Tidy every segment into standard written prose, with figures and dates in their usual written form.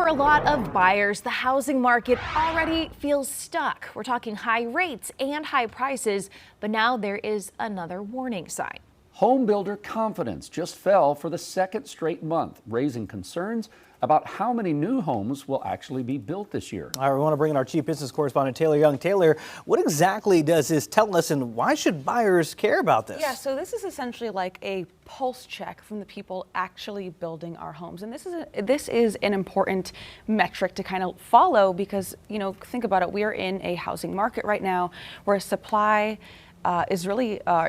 For a lot of buyers, the housing market already feels stuck. We're talking high rates and high prices, but now there is another warning sign. Homebuilder confidence just fell for the second straight month, raising concerns about how many new homes will actually be built this year. All right, we want to bring in our chief business correspondent, Taylor Young. Taylor, what exactly does this tell us, and why should buyers care about this? Yeah, so this is essentially like a pulse check from the people actually building our homes. And this is an important metric to kind of follow because, think about it, we are in a housing market right now where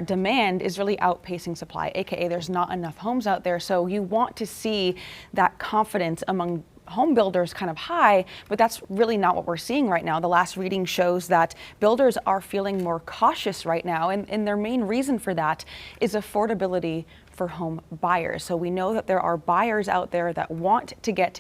demand is really outpacing supply, aka there's not enough homes out there. So you want to see that confidence among home builders kind of high, but that's really not what we're seeing right now. The last reading shows that builders are feeling more cautious right now, and their main reason for that is affordability for home buyers. So we know that there are buyers out there that want to get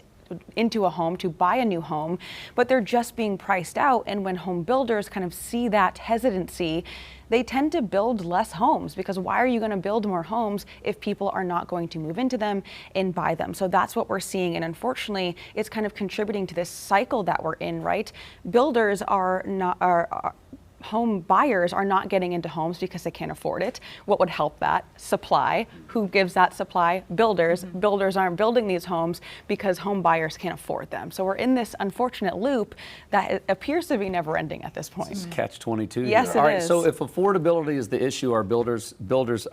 into a home, to buy a new home, but they're just being priced out. And when home builders kind of see that hesitancy, they tend to build less homes, because why are you going to build more homes if people are not going to move into them and buy them? So that's what we're seeing. And unfortunately, it's kind of contributing to this cycle that we're in, right? Home buyers are not getting into homes because they can't afford it. What would help that? Supply. Who gives that supply? Builders. Builders aren't building these homes because home buyers can't afford them. So we're in this unfortunate loop that appears to be never ending at this point. This is catch-22. Yes, All it right, is. so if affordability is the issue, are builders,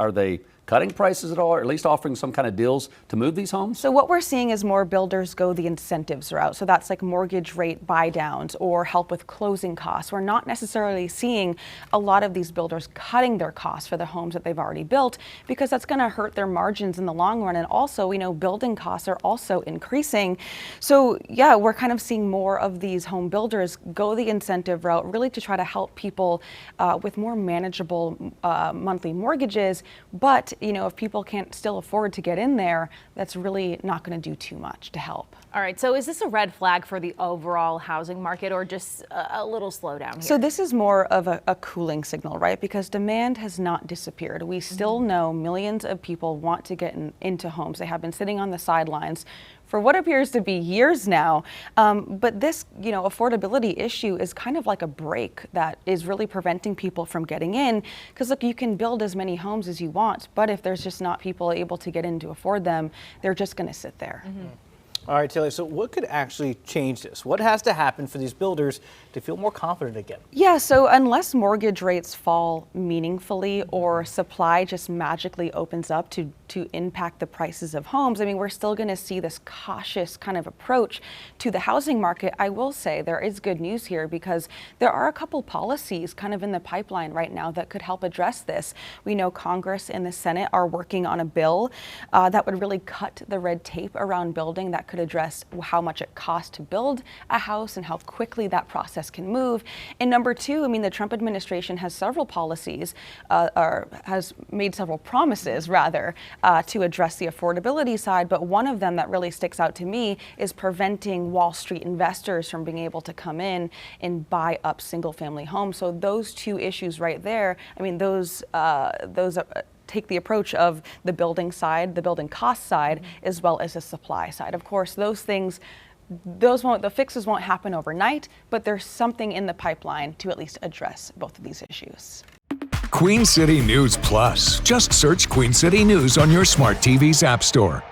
are they cutting prices at all, or at least offering some kind of deals to move these homes? So what we're seeing is more builders go the incentives route. So that's like mortgage rate buy downs or help with closing costs. We're not necessarily seeing a lot of these builders cutting their costs for the homes that they've already built, because that's going to hurt their margins in the long run. And also, we know building costs are also increasing. So yeah, we're kind of seeing more of these home builders go the incentive route, really to try to help people with more manageable monthly mortgages. But if people can't still afford to get in there, that's really not going to do too much to help. All right, so is this a red flag for the overall housing market, or just a little slowdown here? So this is more of a cooling signal, right? Because demand has not disappeared. We still know millions of people want to get into homes. They have been sitting on the sidelines for what appears to be years now. But this, affordability issue is kind of like a brake that is really preventing people from getting in. Because look, you can build as many homes as you want, but if there's just not people able to get in to afford them, they're just going to sit there. All right, Taylor, so what could actually change this? What has to happen for these builders to feel more confident again? Yeah, so unless mortgage rates fall meaningfully or supply just magically opens up to impact the prices of homes, we're still going to see this cautious kind of approach to the housing market. I will say there is good news here, because there are a couple policies kind of in the pipeline right now that could help address this. We know Congress and the Senate are working on a bill that would really cut the red tape around building, that could address how much it costs to build a house and how quickly that process can move. And number two, the Trump administration has several policies, or has made several promises rather, to address the affordability side. But one of them that really sticks out to me is preventing Wall Street investors from being able to come in and buy up single family homes. So those two issues right there, those take the approach of the building side, the building cost side, as well as the supply side. Of course, the fixes won't happen overnight, but there's something in the pipeline to at least address both of these issues. Queen City News Plus. Just search Queen City News on your smart TV's app store.